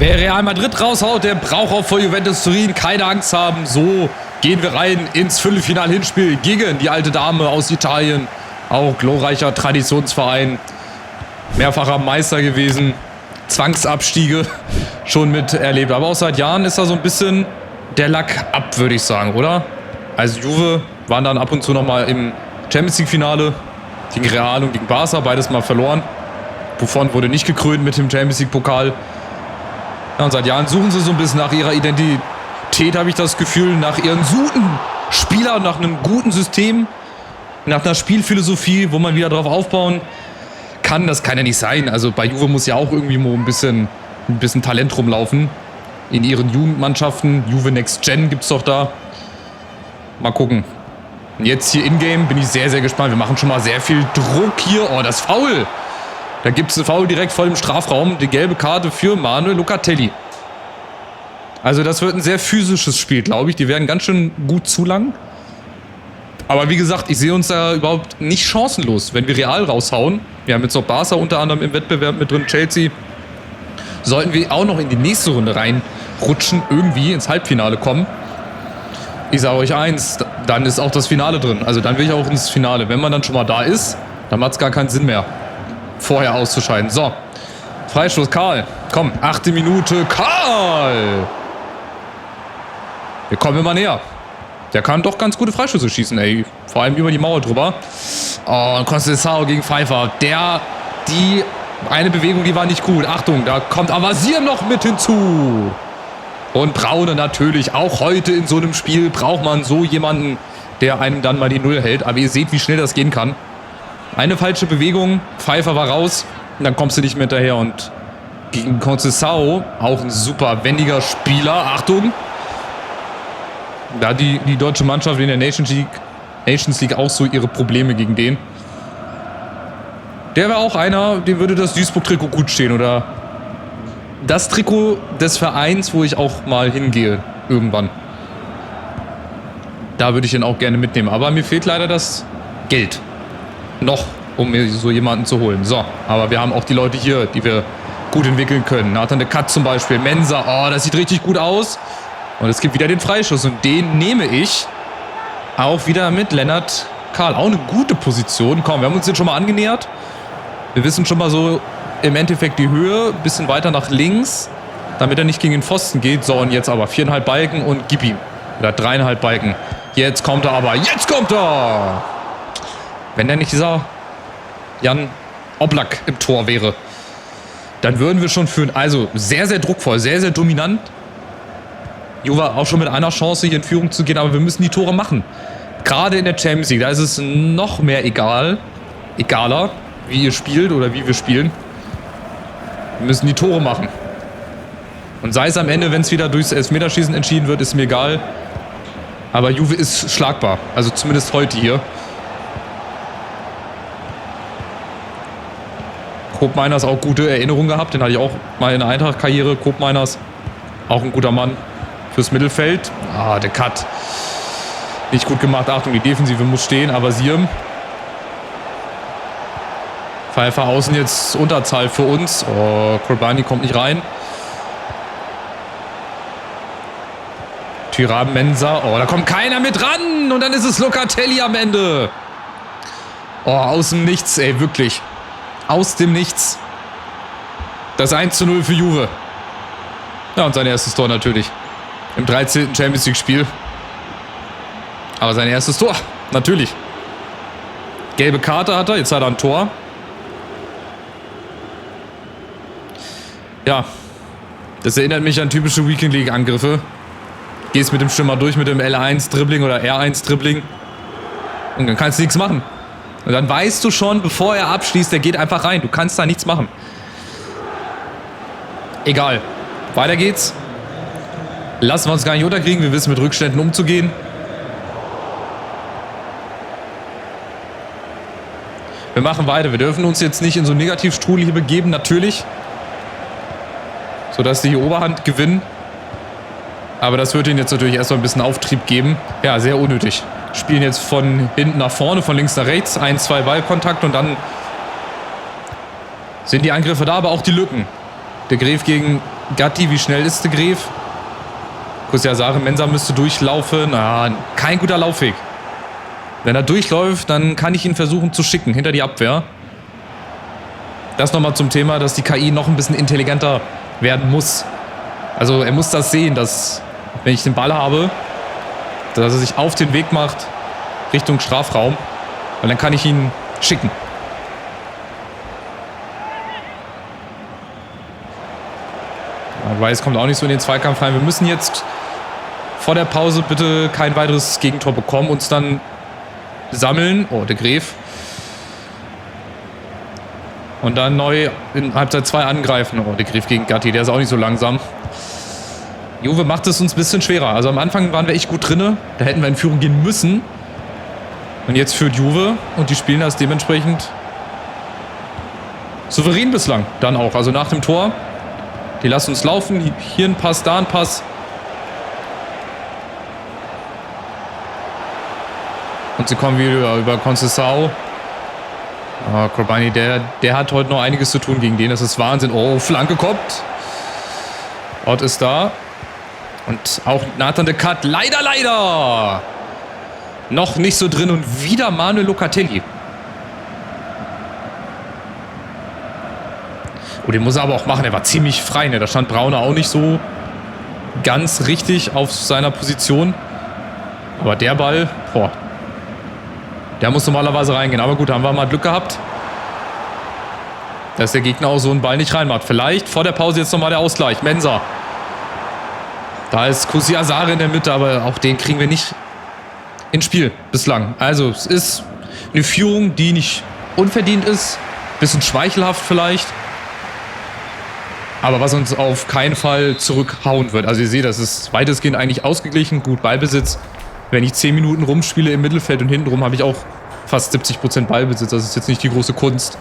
Wer Real Madrid raushaut, der braucht auch vor Juventus Turin keine Angst haben. So gehen wir rein ins Viertelfinal-Hinspiel gegen die alte Dame aus Italien. Auch glorreicher Traditionsverein. Mehrfacher Meister gewesen. Zwangsabstiege schon miterlebt. Aber auch seit Jahren ist da so ein bisschen der Lack ab, würde ich sagen, oder? Also Juve waren dann ab und zu nochmal im Champions-League-Finale gegen Real und gegen Barca. Beides mal verloren. Buffon wurde nicht gekrönt mit dem Champions-League-Pokal. Ja, und seit Jahren suchen sie so ein bisschen nach ihrer Identität, habe ich das Gefühl, nach ihren guten Spielern, nach einem guten System, nach einer Spielphilosophie, wo man wieder drauf aufbauen kann. Das kann ja nicht sein. Also bei Juve muss ja auch irgendwie mal ein bisschen Talent rumlaufen. In ihren Jugendmannschaften. Juve Next Gen gibt's doch da. Mal gucken. Und jetzt hier in-game bin ich sehr, sehr gespannt. Wir machen schon mal sehr viel Druck hier. Oh, das Foul! Da gibt es einen Foul direkt vor dem Strafraum. Die gelbe Karte für Manuel Locatelli. Also das wird ein sehr physisches Spiel, glaube ich. Die werden ganz schön gut zulangen. Aber wie gesagt, ich sehe uns da überhaupt nicht chancenlos, wenn wir Real raushauen. Wir haben jetzt noch Barca unter anderem im Wettbewerb mit drin, Chelsea. Sollten wir auch noch in die nächste Runde reinrutschen, irgendwie ins Halbfinale kommen. Ich sage euch eins, dann ist auch das Finale drin. Also dann will ich auch ins Finale. Wenn man dann schon mal da ist, dann macht es gar keinen Sinn mehr, vorher auszuscheiden. So, Freistoß, Karl. Komm, 8. Minute, Karl! Wir kommen immer näher. Der kann doch ganz gute Freischüsse schießen, ey. Vor allem über die Mauer drüber. Oh, und Conceição gegen Pfeiffer. Eine Bewegung, die war nicht gut. Achtung, da kommt Avazir noch mit hinzu. Und Braune natürlich. Auch heute in so einem Spiel braucht man so jemanden, der einem dann mal die Null hält. Aber ihr seht, wie schnell das gehen kann. Eine falsche Bewegung, Pfeiffer war raus. Und dann kommst du nicht mehr hinterher. Und gegen Conceição auch ein super wendiger Spieler. Achtung. Da hat die deutsche Mannschaft in der Nations League auch so ihre Probleme gegen den. Der wäre auch einer, dem würde das Duisburg-Trikot gut stehen. Oder das Trikot des Vereins, wo ich auch mal hingehe. Irgendwann. Da würde ich ihn auch gerne mitnehmen. Aber mir fehlt leider das Geld. Noch, um mir so jemanden zu holen. So, aber wir haben auch die Leute hier, die wir gut entwickeln können. Nathan de Cat zum Beispiel. Mensa, oh, das sieht richtig gut aus. Und es gibt wieder den Freischuss. Und den nehme ich auch wieder mit Lennart Karl. Auch eine gute Position. Komm, wir haben uns jetzt schon mal angenähert. Wir wissen schon mal so im Endeffekt die Höhe. Ein bisschen weiter nach links, damit er nicht gegen den Pfosten geht. So, und jetzt aber 4,5 Balken und gib ihm. Oder 3,5 Balken. Jetzt kommt er aber. Jetzt kommt er! Wenn der nicht dieser Jan Oblak im Tor wäre, dann würden wir schon führen. Also sehr, sehr druckvoll, sehr, sehr dominant. Juve auch schon mit einer Chance hier in Führung zu gehen, aber wir müssen die Tore machen. Gerade in der Champions League, da ist es noch mehr egaler, wie ihr spielt oder wie wir spielen. Wir müssen die Tore machen. Und sei es am Ende, wenn es wieder durchs Elfmeterschießen entschieden wird, ist mir egal. Aber Juve ist schlagbar, also zumindest heute hier. Koopmeiners auch gute Erinnerungen gehabt, den hatte ich auch mal in der Eintracht-Karriere. Koopmeiners, auch ein guter Mann fürs Mittelfeld. Ah, der Cut. Nicht gut gemacht. Achtung, die Defensive muss stehen, aber Siem. Pfeiffer außen jetzt Unterzahl für uns. Oh, Koulibaly kommt nicht rein. Thuram, Mensa. Oh, da kommt keiner mit ran. Und dann ist es Locatelli am Ende. Oh, aus dem Nichts, ey, wirklich. Aus dem Nichts. Das 1:0 für Juve. Ja, und sein erstes Tor natürlich. Im 13. Champions League Spiel. Aber sein erstes Tor. Natürlich. Gelbe Karte hat er. Jetzt hat er ein Tor. Ja. Das erinnert mich an typische Weekend League Angriffe. Gehst mit dem Stürmer durch mit dem L1 Dribbling oder R1 Dribbling. Und dann kannst du nichts machen. Und dann weißt du schon, bevor er abschließt, der geht einfach rein. Du kannst da nichts machen. Egal. Weiter geht's. Lassen wir uns gar nicht unterkriegen. Wir wissen, mit Rückständen umzugehen. Wir machen weiter. Wir dürfen uns jetzt nicht in so einen Negativstrudel hier begeben, natürlich. Sodass die hier Oberhand gewinnen. Aber das wird ihnen jetzt natürlich erstmal ein bisschen Auftrieb geben. Ja, sehr unnötig. Spielen jetzt von hinten nach vorne, von links nach rechts. 1, 2 Ballkontakt und dann sind die Angriffe da, aber auch die Lücken. Der Gref gegen Gatti, wie schnell ist der Gref? Kusiasare, Mensah müsste durchlaufen. Kein guter Laufweg. Wenn er durchläuft, dann kann ich ihn versuchen zu schicken hinter die Abwehr. Das nochmal zum Thema, dass die KI noch ein bisschen intelligenter werden muss. Also er muss das sehen, dass, wenn ich den Ball habe, dass er sich auf den Weg macht Richtung Strafraum. Und dann kann ich ihn schicken. Rice kommt auch nicht so in den Zweikampf rein. Wir müssen jetzt vor der Pause bitte kein weiteres Gegentor bekommen. Uns dann sammeln. Oh, der Gref. Und dann neu in Halbzeit 2 angreifen. Oh, der Gref gegen Gatti. Der ist auch nicht so langsam. Juve macht es uns ein bisschen schwerer. Also am Anfang waren wir echt gut drinne. Da hätten wir in Führung gehen müssen. Und jetzt führt Juve. Und die spielen das dementsprechend souverän bislang. Dann auch. Also nach dem Tor. Die lassen uns laufen. Hier ein Pass, da ein Pass. Und sie kommen wieder über Conceição. Kobani, der hat heute noch einiges zu tun gegen den. Das ist Wahnsinn. Oh, Flanke kommt. Ort ist da. Und auch Nathan de Cat. Leider. Noch nicht so drin. Und wieder Manuel Locatelli. Oh, den muss er aber auch machen. Er war ziemlich frei. Ne? Da stand Brauner auch nicht so ganz richtig auf seiner Position. Aber der Ball, der muss normalerweise reingehen. Aber gut, haben wir mal Glück gehabt, dass der Gegner auch so einen Ball nicht reinmacht. Vielleicht vor der Pause jetzt nochmal der Ausgleich. Mensah. Da ist Kusiasare in der Mitte, aber auch den kriegen wir nicht ins Spiel bislang. Also es ist eine Führung, die nicht unverdient ist. Bisschen schmeichelhaft vielleicht. Aber was uns auf keinen Fall zurückhauen wird. Also ihr seht, das ist weitestgehend eigentlich ausgeglichen. Gut Ballbesitz. Wenn ich 10 Minuten rumspiele im Mittelfeld und hintenrum, habe ich auch fast 70% Ballbesitz. Das ist jetzt nicht die große Kunst.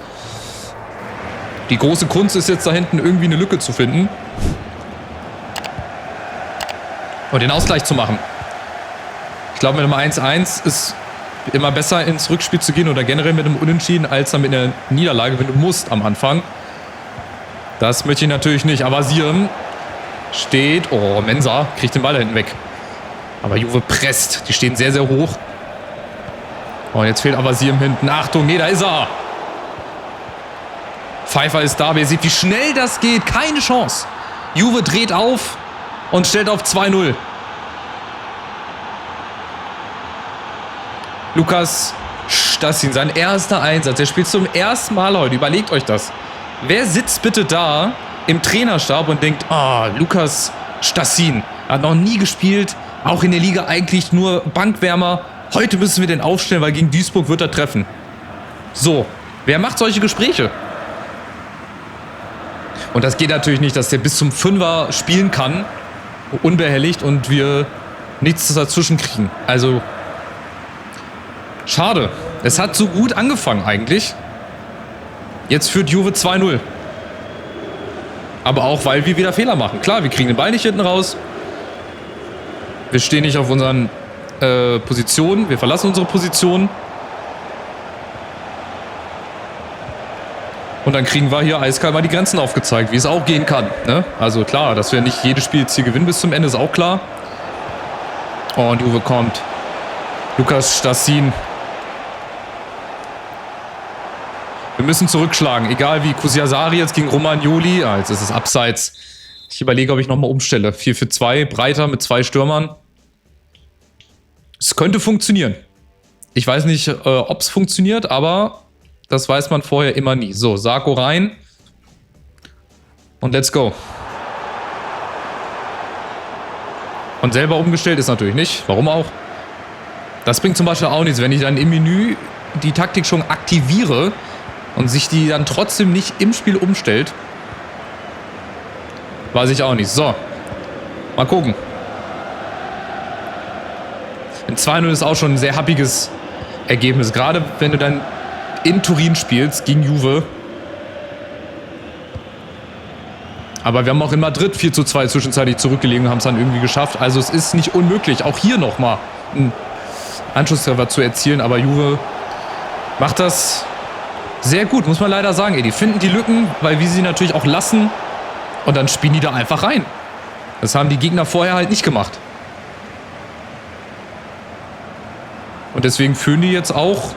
Die große Kunst ist jetzt da hinten irgendwie eine Lücke zu finden. Und den Ausgleich zu machen. Ich glaube, mit einem 1-1 ist immer besser ins Rückspiel zu gehen oder generell mit einem Unentschieden, als dann mit einer Niederlage, wenn du musst am Anfang. Das möchte ich natürlich nicht. Aber Siem steht. Oh, Mensah kriegt den Ball da hinten weg. Aber Juve presst. Die stehen sehr, sehr hoch. Oh, jetzt fehlt aber Siem hinten. Achtung, nee, da ist er. Pfeiffer ist da. Aber ihr seht, wie schnell das geht. Keine Chance. Juve dreht auf und stellt auf 2-0. Lukas Stassin, sein erster Einsatz. Er spielt zum ersten Mal heute. Überlegt euch das. Wer sitzt bitte da im Trainerstab und denkt, Lukas Stassin hat noch nie gespielt, auch in der Liga eigentlich nur Bankwärmer. Heute müssen wir den aufstellen, weil gegen Duisburg wird er treffen. So, wer macht solche Gespräche? Und das geht natürlich nicht, dass der bis zum Fünfer spielen kann, unbehelligt, und wir nichts dazwischen kriegen. Also, schade. Es hat so gut angefangen eigentlich. Jetzt führt Juve 2-0. Aber auch, weil wir wieder Fehler machen. Klar, wir kriegen den Ball nicht hinten raus. Wir stehen nicht auf unseren Positionen. Wir verlassen unsere Position. Und dann kriegen wir hier eiskalt mal die Grenzen aufgezeigt, wie es auch gehen kann. Ne? Also klar, dass wir nicht jedes Spiel jetzt hier gewinnen bis zum Ende, ist auch klar. Oh, und Juve kommt. Lukas Stassin. Wir müssen zurückschlagen, egal wie. Kusiasare jetzt gegen Romagnoli. Jetzt ist es abseits. Ich überlege, ob ich nochmal umstelle. 4-4-2, breiter mit 2 Stürmern. Es könnte funktionieren. Ich weiß nicht, ob es funktioniert, aber das weiß man vorher immer nie. So, Sarko rein. Und let's go. Und selber umgestellt ist natürlich nicht. Warum auch? Das bringt zum Beispiel auch nichts, wenn ich dann im Menü die Taktik schon aktiviere und sich die dann trotzdem nicht im Spiel umstellt. Weiß ich auch nicht. So. Mal gucken. Ein 2-0 ist auch schon ein sehr happiges Ergebnis. Gerade wenn du dann in Turin spielst gegen Juve. Aber wir haben auch in Madrid 4-2 zwischenzeitlich zurückgelegen und haben es dann irgendwie geschafft. Also es ist nicht unmöglich, auch hier nochmal einen Anschlusstreffer zu erzielen. Aber Juve macht das sehr gut, muss man leider sagen. Die finden die Lücken, weil wir sie natürlich auch lassen. Und dann spielen die da einfach rein. Das haben die Gegner vorher halt nicht gemacht. Und deswegen führen die jetzt auch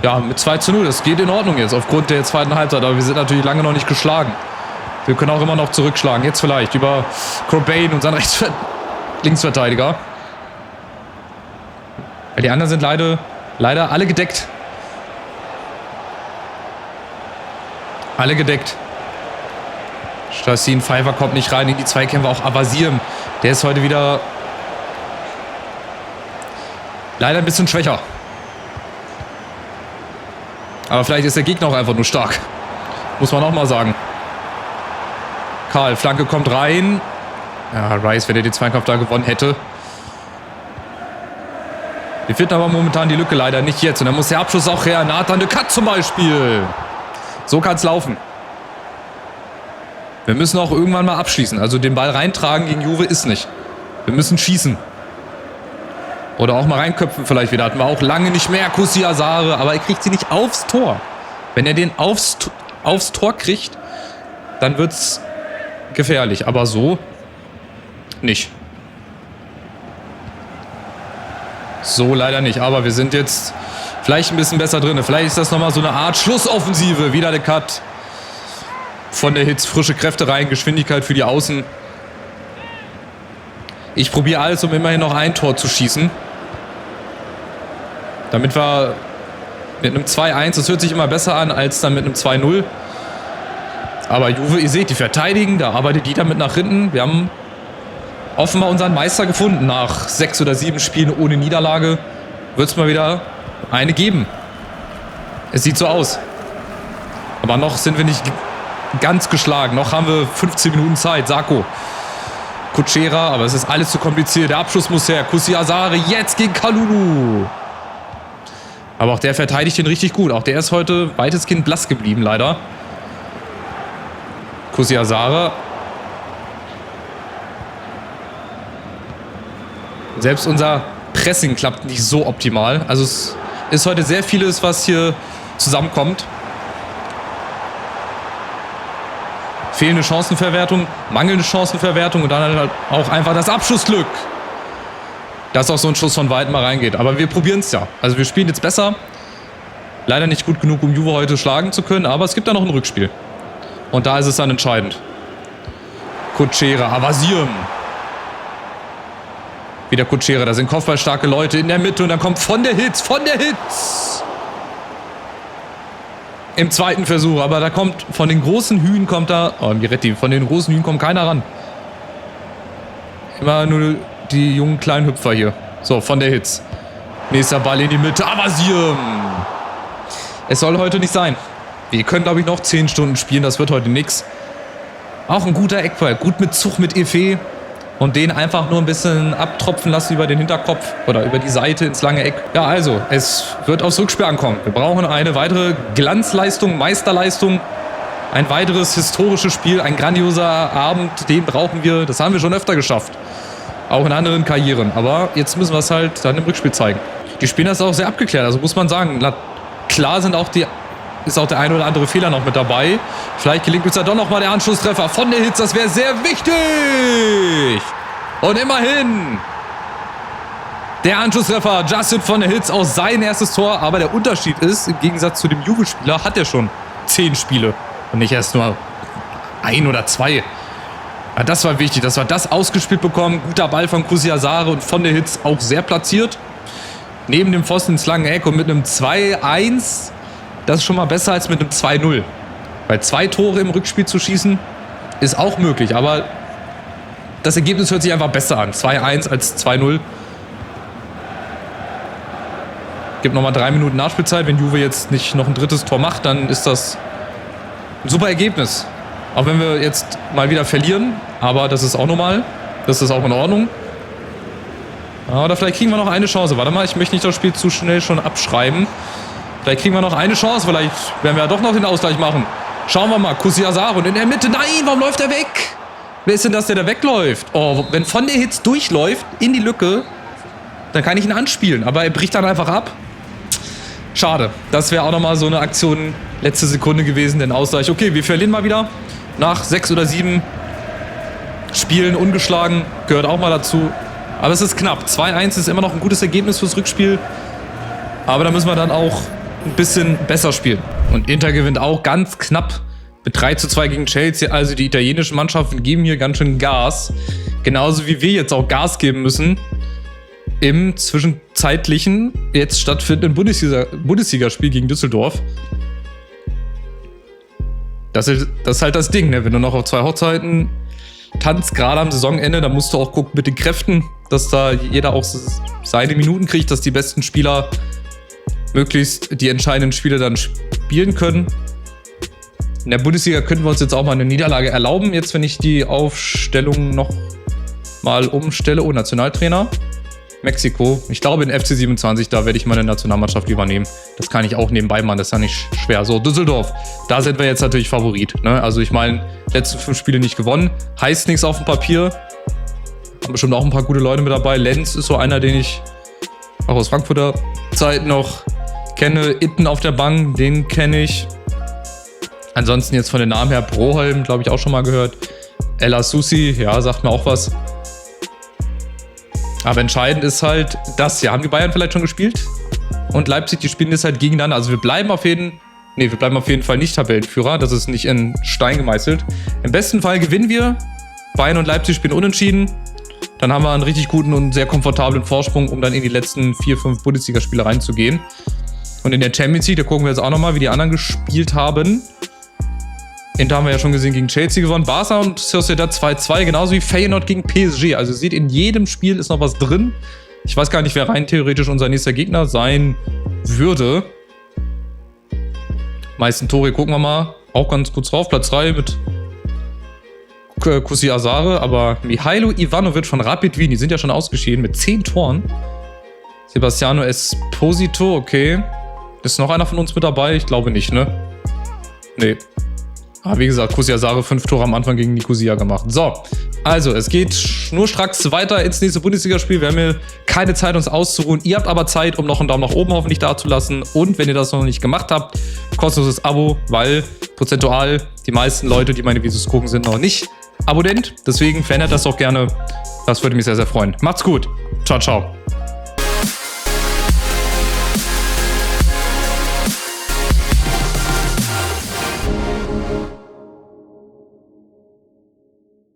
ja, mit 2:0. Das geht in Ordnung jetzt aufgrund der zweiten Halbzeit. Aber wir sind natürlich lange noch nicht geschlagen. Wir können auch immer noch zurückschlagen. Jetzt vielleicht über Cobain, unseren Linksverteidiger. Die anderen sind leider alle gedeckt. Alle gedeckt. Stassin Pfeiffer kommt nicht rein in die Zweikämpfe. Auch Avasiem. Der ist heute wieder leider ein bisschen schwächer. Aber vielleicht ist der Gegner auch einfach nur stark. Muss man auch mal sagen. Karl, Flanke kommt rein. Ja, Rice, wenn er den Zweikampf da gewonnen hätte. Wir finden aber momentan die Lücke leider nicht jetzt. Und dann muss der Abschluss auch her. Nathan de Cat zum Beispiel. So kann es laufen. Wir müssen auch irgendwann mal abschließen. Also den Ball reintragen gegen Juve ist nicht. Wir müssen schießen. Oder auch mal reinköpfen vielleicht wieder. Hatten wir auch lange nicht mehr. Kussi Asare. Aber er kriegt sie nicht aufs Tor. Wenn er den aufs Tor kriegt, dann wird es gefährlich. Aber so nicht. So leider nicht. Aber wir sind jetzt vielleicht ein bisschen besser drin. Vielleicht ist das nochmal so eine Art Schlussoffensive. Wieder der Cut. Von der Hitz frische Kräfte rein. Geschwindigkeit für die Außen. Ich probiere alles, um immerhin noch ein Tor zu schießen. Damit wir mit einem 2:1, das hört sich immer besser an, als dann mit einem 2:0. Aber Juve, ihr seht, die verteidigen, da arbeitet die damit nach hinten. Wir haben offenbar unseren Meister gefunden. Nach 6 oder 7 Spielen ohne Niederlage wird es mal wieder eine geben. Es sieht so aus. Aber noch sind wir nicht ganz geschlagen. Noch haben wir 15 Minuten Zeit. Sarko. Kutschera, aber es ist alles zu kompliziert. Der Abschluss muss her. Kussi Asare jetzt gegen Kalulu. Aber auch der verteidigt ihn richtig gut. Auch der ist heute weitestgehend blass geblieben, leider. Kussi Asare. Selbst unser Pressing klappt nicht so optimal. Also es ist heute sehr vieles, was hier zusammenkommt. Fehlende Chancenverwertung, mangelnde Chancenverwertung und dann halt auch einfach das Abschlussglück. Dass auch so ein Schuss von Weitem mal reingeht. Aber wir probieren es ja. Also wir spielen jetzt besser. Leider nicht gut genug, um Juve heute schlagen zu können, aber es gibt da noch ein Rückspiel. Und da ist es dann entscheidend. Kutschera, Avasiem. Wieder Kutschera, da sind kopfballstarke Leute in der Mitte und dann kommt von der Hitz. Im zweiten Versuch, aber da kommt von den großen Hühen kommt da, oh Miretti, von den großen Hühen kommt keiner ran. Immer nur die jungen kleinen Hüpfer hier. So, von der Hitz. Nächster Ball in die Mitte, Avasiem. Es soll heute nicht sein. Wir können, glaube ich, noch 10 Stunden spielen, das wird heute nix. Auch ein guter Eckball, gut mit Zug, mit Efe. Und den einfach nur ein bisschen abtropfen lassen über den Hinterkopf oder über die Seite ins lange Eck. Ja, also, es wird aufs Rückspiel ankommen. Wir brauchen eine weitere Glanzleistung, Meisterleistung. Ein weiteres historisches Spiel, ein grandioser Abend, den brauchen wir. Das haben wir schon öfter geschafft. Auch in anderen Karrieren. Aber jetzt müssen wir es halt dann im Rückspiel zeigen. Die spielen das auch sehr abgeklärt, also muss man sagen. Klar ist auch der ein oder andere Fehler noch mit dabei. Vielleicht gelingt uns ja doch noch mal der Anschlusstreffer von der Hitz. Das wäre sehr wichtig. Und immerhin der Anschlusstreffer. Justin von der Hitz aus sein erstes Tor. Aber der Unterschied ist, im Gegensatz zu dem Juve-Spieler hat er schon 10 Spiele. Und nicht erst nur 1 oder 2. Ja, das war wichtig, dass wir das ausgespielt bekommen. Guter Ball von Kussi Asare und von der Hitz auch sehr platziert. Neben dem Pfosten ins lange Eck und mit einem 2:1. Das ist schon mal besser als mit einem 2:0. Weil 2 Tore im Rückspiel zu schießen, ist auch möglich. Aber das Ergebnis hört sich einfach besser an. 2:1 als 2:0. Gibt nochmal 3 Minuten Nachspielzeit. Wenn Juve jetzt nicht noch ein drittes Tor macht, dann ist das ein super Ergebnis. Auch wenn wir jetzt mal wieder verlieren. Aber das ist auch normal. Das ist auch in Ordnung. Oder vielleicht kriegen wir noch eine Chance. Warte mal, ich möchte nicht das Spiel zu schnell schon abschreiben. Vielleicht kriegen wir noch eine Chance. Vielleicht werden wir ja doch noch den Ausgleich machen. Schauen wir mal. Kussi Asare und in der Mitte. Nein, warum läuft er weg? Wer ist denn das, der da wegläuft? Oh, wenn von der Hitz durchläuft in die Lücke, dann kann ich ihn anspielen. Aber er bricht dann einfach ab. Schade. Das wäre auch nochmal so eine Aktion letzte Sekunde gewesen, den Ausgleich. Okay, wir verlieren mal wieder. nach 6 oder 7 Spielen ungeschlagen. Gehört auch mal dazu. Aber es ist knapp. 2-1 ist immer noch ein gutes Ergebnis fürs Rückspiel. Aber da müssen wir dann auch ein bisschen besser spielen. Und Inter gewinnt auch ganz knapp mit 3:2 gegen Chelsea. Also die italienischen Mannschaften geben hier ganz schön Gas. Genauso wie wir jetzt auch Gas geben müssen im zwischenzeitlichen, jetzt stattfindenden Bundesligaspiel gegen Düsseldorf. Das ist halt das Ding, ne? Wenn du noch auf 2 Hochzeiten tanzt, gerade am Saisonende, dann musst du auch gucken mit den Kräften, dass da jeder auch seine Minuten kriegt, dass die besten Spieler möglichst die entscheidenden Spiele dann spielen können. In der Bundesliga könnten wir uns jetzt auch mal eine Niederlage erlauben, jetzt wenn ich die Aufstellung noch mal umstelle. Oh, Nationaltrainer. Mexiko. Ich glaube in FC 27, da werde ich meine Nationalmannschaft übernehmen. Das kann ich auch nebenbei machen, das ist ja nicht schwer. So, Düsseldorf, da sind wir jetzt natürlich Favorit. Ne? Also ich meine, letzten 5 Spiele nicht gewonnen. Heißt nichts auf dem Papier. Haben bestimmt auch ein paar gute Leute mit dabei. Lenz ist so einer, den ich auch aus Frankfurter Zeit noch kenne. Itten auf der Bank, den kenne ich. Ansonsten jetzt von den Namen her, Broholm, glaube ich auch schon mal gehört. Ella Susi, ja, sagt mir auch was. Aber entscheidend ist halt das hier. Haben die Bayern vielleicht schon gespielt? Und Leipzig, die spielen jetzt halt gegeneinander. Also wir bleiben auf jeden Fall nicht Tabellenführer. Das ist nicht in Stein gemeißelt. Im besten Fall gewinnen wir. Bayern und Leipzig spielen unentschieden. Dann haben wir einen richtig guten und sehr komfortablen Vorsprung, um dann in die letzten 4, 5 Bundesligaspiele reinzugehen. Und in der Champions League, da gucken wir jetzt auch nochmal, wie die anderen gespielt haben. Inter haben wir ja schon gesehen, gegen Chelsea gewonnen. Barca und Sociedad 2:2, genauso wie Feyenoord gegen PSG. Also ihr seht, in jedem Spiel ist noch was drin. Ich weiß gar nicht, wer rein theoretisch unser nächster Gegner sein würde. Meisten Tore gucken wir mal. Auch ganz kurz drauf. Platz 3 mit Kusi Asare. Aber Mihailo Ivanovic von Rapid Wien, die sind ja schon ausgeschieden mit 10 Toren. Sebastiano Esposito, okay. Ist noch einer von uns mit dabei? Ich glaube nicht, ne? Nee. Aber wie gesagt, Kusi Asare 5 Tore am Anfang gegen Nicosia gemacht. So, also es geht schnurstracks weiter ins nächste Bundesligaspiel. Wir haben hier keine Zeit, uns auszuruhen. Ihr habt aber Zeit, um noch einen Daumen nach oben hoffentlich dazulassen. Und wenn ihr das noch nicht gemacht habt, kostenloses Abo, weil prozentual die meisten Leute, die meine Videos gucken, sind noch nicht Abonnent. Deswegen verändert das doch gerne. Das würde mich sehr, sehr freuen. Macht's gut. Ciao, ciao.